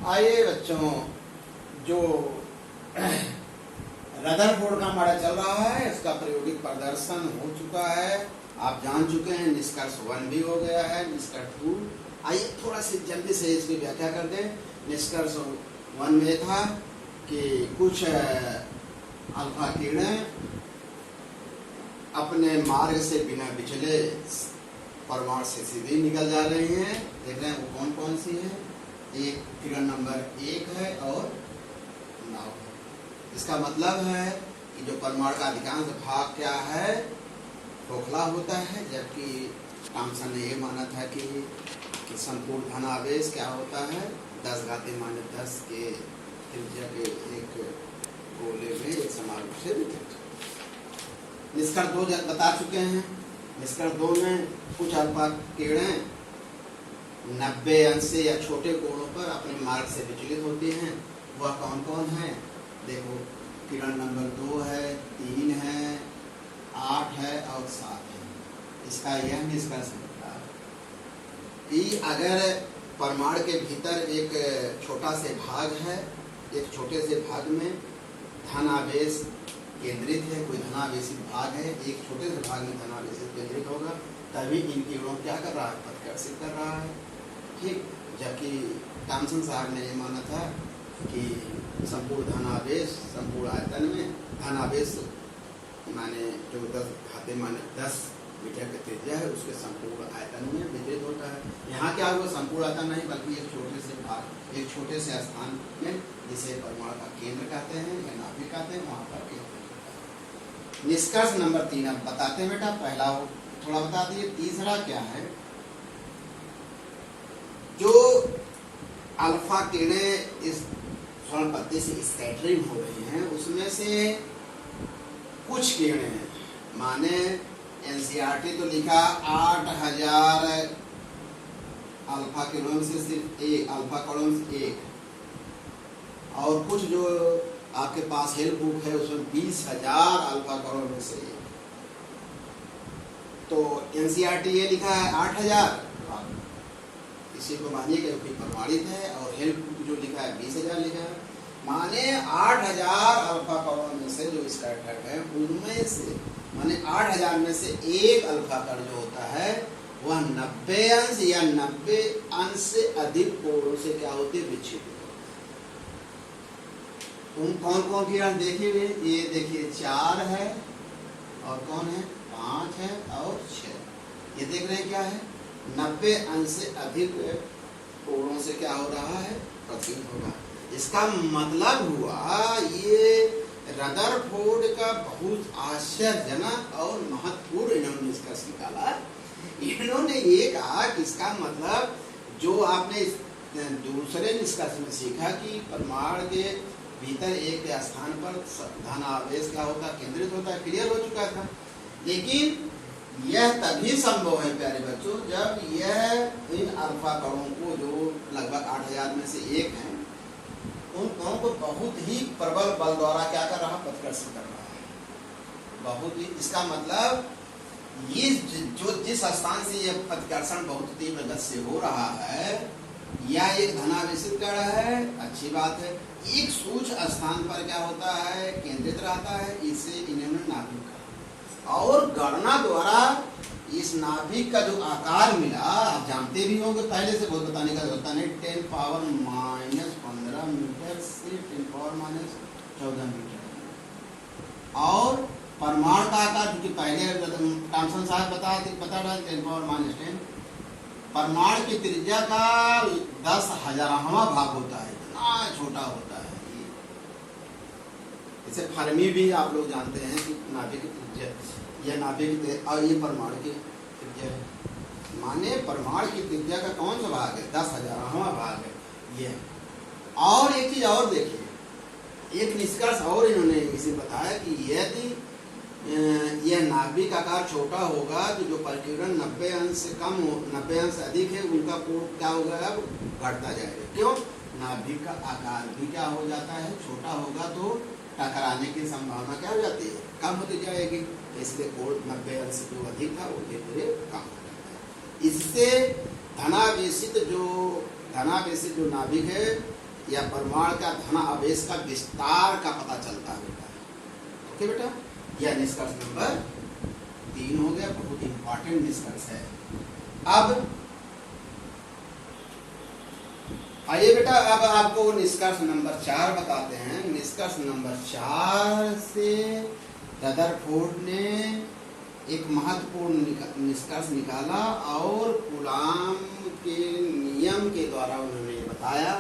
आइए बच्चों, जो रदरफोर्ड का मॉडल चल रहा है इसका प्रायोगिक प्रदर्शन हो चुका है। आप जान चुके हैं, निष्कर्ष 1 भी हो गया है, निष्कर्ष 2। आइए थोड़ा सी जल्दी से इसकी व्याख्या कर दें। निष्कर्ष 1 में था कि कुछ अल्फा किरणें अपने मार्ग से बिना विचले परमाणु से सीधे निकल जा रही हैं। देख रहे हैं वो कौन कौन सी है। एक किरण नंबर 1 है और 9 है। इसका मतलब है कि जो परमाणु का अधिकांश भाग क्या है, खोखला होता है, जबकि थॉमसन ने ये माना था कि संपूर्ण धनावेश क्या होता है, 10⁻⁻10 के त्रिज्या के एक गोले में एक समान रूप से वितरित। निष्कर्ष 2 बता चुके हैं। निष्कर्ष 2 में कुछ अल्फा किरणें 90 अंश या छोटे कोणों पर अपने मार्ग से विचलित होती हैं। वह कौन कौन है? देखो, किरण नंबर 2 है, 3 है, 8 है और 7 है। इसका यह निष्कर्ष निकला कि अगर परमाणु के भीतर एक छोटा से भाग है, एक छोटे से भाग में धनावेश केंद्रित है, कोई धनावेशित भाग है, एक छोटे से भाग में धनावेशित केंद्रित होगा, तभी इन किरणों क्या कर रहा है, प्रतिकर्षित कर रहा है। ठीक, जबकि थॉमसन साहब ने ये माना था कि संपूर्ण धनावेश संपूर्ण आयतन में धनावेश माने जो 10⁻10 मीटर की त्रिज्या है उसके संपूर्ण आयतन में वितरित होता है। यहाँ क्या हुआ, संपूर्ण आयतन नहीं बल्कि एक छोटे से भाग, एक छोटे से स्थान में, जिसे परमाणु का केंद्र कहते हैं या नाभिक कहते हैं, वहाँ पर केंद्र। निष्कर्ष नंबर 3 अब बताते हैं बेटा। पहला थोड़ा बता दिए, तीसरा क्या है, जो अल्फा किरणें इस स्वर्ण पत्ती से स्कैटरिंग हो रही हैं, उसमें से कुछ किरणें माने एनसीईआरटी तो लिखा 8000 अल्फा किरणों से सिर्फ एक अल्फा कणों से एक, और कुछ जो आपके पास हेल्प बुक है उसमें 20,000 अल्फा कणों में से एक। तो एनसीईआरटी ये लिखा है 8000, इसी को मानिए कि प्रमाणित है, और हेल्प बुक जो लिखा है 20,000 लिखा है, माने 8000 अल्फा कणों में से जो स्कैटर्ड है उनमें से माने 8000 में से एक अल्फा कण जो होता है वह 90 अंश या 90 अंश से अधिक कोणों से क्या होते विच्छिन्न। तुम कौन कौन किरण देखेंगे? ये देखिए 4 है, और कौन है 5 है और 6। ये देख रहे हैं क्या है, 90 अंश से अधिक कोणों से क्या हो रहा है, प्रतिबिंब होगा। इसका मतलब हुआ ये रदरफोर्ड का बहुत आश्चर्यजनक और महत्वपूर्ण इन्होंने निष्कर्ष निकाला। इन्होंने ये कहा कि इसका मतलब जो आपने दूसरे निष्कर्ष में सीखा कि परमाणु के भीतर एक स्थान पर धनावेश क्या होता, केंद्रित होता, क्लियर हो चुका था। लेकिन यह तभी संभव है प्यारे बच्चों जब यह इन अल्फा कणों को, जो लगभग 8000 में से एक है, उन कणों को बहुत ही प्रबल बल द्वारा क्या कर रहा, प्रतिकर्षित कर रहा है, बहुत ही। इसका मतलब ये जो जिस स्थान से यह प्रतिकर्षण बहुत तीव्र गति से हो रहा है, या एक धनावेशित कण है, अच्छी बात है, एक सूक्ष्म स्थान पर क्या होता है, केंद्रित रहता है, इसे इन्होंने नाभिक कहा। और गणना द्वारा इस नाभिक का जो आकार मिला, आप जानते भी होंगे, पहले से बहुत बताने का जरूरत नहीं, 10⁻⁻15 मीटर से 10⁻⁻14 मीटर, और परमाणु का आकार क्योंकि पहले थॉमसन साहब बता रहे 10⁻⁻10, परमाणु की त्रिज्या का 10,000वां भाग होता है, इतना छोटा होता है। इसे फर्मी भी आप लोग जानते हैं कि नाभिक की त्रिज्या, यह नाभिक और ये परमाणु की त्रिज्या है, माने परमाणु की त्रिज्या का कौन सा भाग है, 10,000वां भाग है ये। और एक चीज और देखिए, एक निष्कर्ष और इन्होंने इसे बताया कि यदि यह नाभिक आकार छोटा होगा तो जो परिकिरण 90 अंश से कम हो, 90 अंश से अधिक है, उनका कोण क्या होगा, अब घटता जाएगा। क्यों? नाभिक का आकार भी क्या हो जाता है, छोटा होगा तो टकराने की संभावना क्या हो जाती है, कम होती जाएगी। इसलिए कोण 90 अंश से जो अधिक था वो धीरे धीरे कम हो जाता है। इससे धनावेशित जो नाभिक है या परमाणु का धन आवेश का विस्तार का पता चलता है बेटा। ओके बेटा, यह निष्कर्ष नंबर 3 हो गया, बहुत इंपॉर्टेंट निष्कर्ष है। अब आइए बेटा, अब आपको निष्कर्ष नंबर 4 बताते हैं। निष्कर्ष नंबर 4 से रदरफोर्ड ने एक महत्वपूर्ण निष्कर्ष निकाला और कूलाम के नियम के द्वारा उन्होंने ये बताया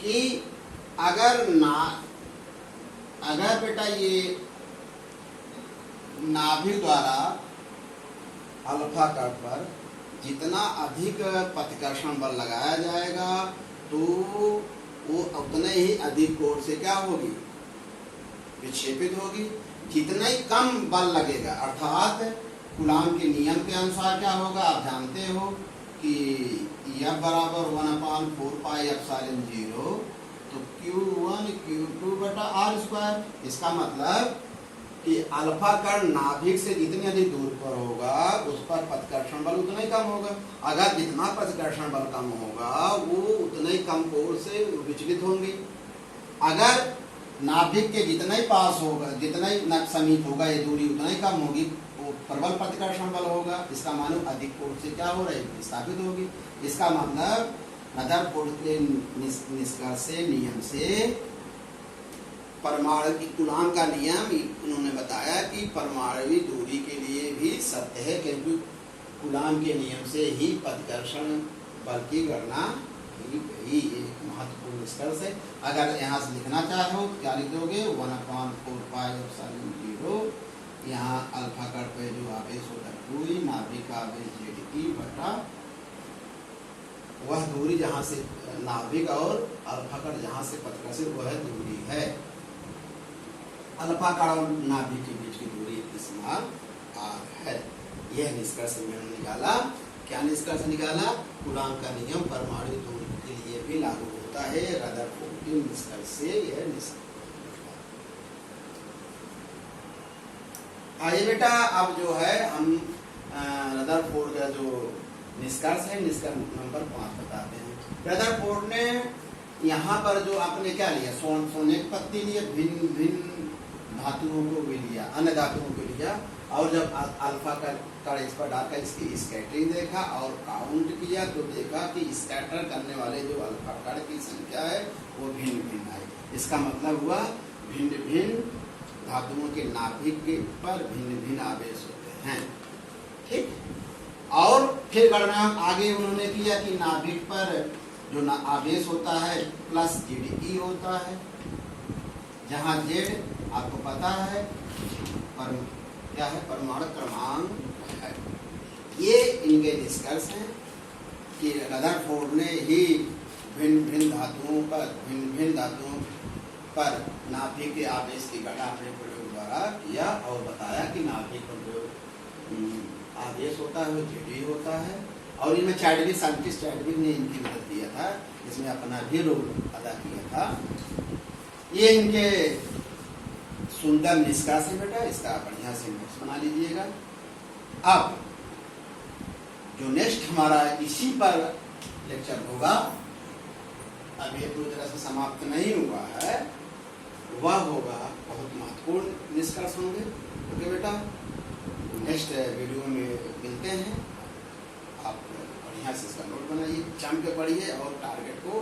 कि अगर बेटा ये नाभिक द्वारा अल्फा कण पर जितना अधिक प्रतिकर्षण बल लगाया जाएगा तो वो उतने ही अधिक कोण से क्या होगी, विक्षेपित होगी। जितना ही कम बल लगेगा, अर्थात कूलाम के नियम के अनुसार क्या होगा, आप जानते हो कि F बराबर 1/4 पाई एप्सिलॉन 0, तो Q1 Q2 बटा R स्क्वायर। इसका मतलब कि अल्फा कण नाभिक से जितनी अधिक दूर पर होगा उस पर प्रतिकर्षण बल उतना ही कम होगा। अगर जितना प्रतिकर्षण बल कम होगा वो उतना ही कम कोण से विचलित होंगे। अगर नाभिक के जितना ही पास होगा, जितना ही समीप होगा ये दूरी उतना ही कम होगी, वो प्रबल प्रतिकर्षण बल होगा। इसका मानो अधिक कोण से क्या हो रहा है, विस्थापित होगी। इसका मतलब रदरफोर्ड के निष्कर्ष से नियम से परमाणु की कूलाम का नियम उन्होंने बताया कि परमाणु दूरी के लिए भी सत्य है, क्योंकि कूलाम के नियम से ही प्रतिकर्षण बल की गणना की गई। एक महत्वपूर्ण निष्कर्ष है। अगर यहाँ से लिखना चाहो तो क्या लिख दोगे, 1/4 पाई एप्सिलॉन 0। यहाँ अल्फा कण पे जो आवेश होता है 2, नाभिक आवेश ZE बटा वह दूरी जहाँ से नाभिक और अल्फा कण जहाँ से प्रतिकर्षित वह दूरी है। अल्फा कण और नाभिक के बीच की दूरी स्मॉल r है। यह निष्कर्ष मैंने निकाला। क्या निष्कर्ष निकाला, कूलाम का नियम परमाणु दूरी के लिए भी लागू होता है। रदरफोर्ड के निष्कर्ष से यह निष्कर्ष। आइए बेटा, अब जो है हम रदरफोर्ड का जो निष्कर्ष है, निष्कर्ष नंबर 5 बताते हैं। रदरफोर्ड ने यहाँ पर जो आपने क्या लिया, सोने की पत्ती लिया, भिन्न भिन्न धातुओं को भी लिया, अन्य धातुओं को लिया, और जब अल्फा का कण इस पर डालकर इसकी स्कैटरिंग देखा और काउंट किया तो देखा कि स्कैटर करने वाले जो अल्फा कण की संख्या है वो भिन्न भिन्न आई। इसका मतलब हुआ भिन्न भिन्न धातुओं के नाभिक के पर भिन्न भिन्न आवेश होते हैं। ठीक, और फिर गणना आगे उन्होंने किया कि नाभिक पर जो आवेश होता है प्लस ZE होता है, जहाँ Z आपको पता है पर क्या है, परमाणु क्रमांक है। ये इनके निष्कर्ष हैं कि रदरफोर्ड ने ही भिन्न भिन्न धातुओं पर नाभिक के आवेश की गणना अपने प्रयोग द्वारा किया और बताया कि नाभिक पर जो आवेश होता है वो ZE होता है। और इनमें चैडविक, साइंटिस्ट चैडविक ने इनकी मदद किया था, इसमें अपना भी रोल अदा किया था। ये इनके सुंदर निष्कर्ष है बेटा, इसका बढ़िया से नोट्स बना लीजिएगा। अब जो नेक्स्ट हमारा इसी पर लेक्चर होगा, अब ये पूरी तरह से समाप्त नहीं हुआ है, वह होगा बहुत महत्वपूर्ण निष्कर्ष होंगे। ओके बेटा, नेक्स्ट वीडियो में मिलते हैं। आप बढ़िया से इसका नोट बनाइए, जम के पढ़िए और टारगेट को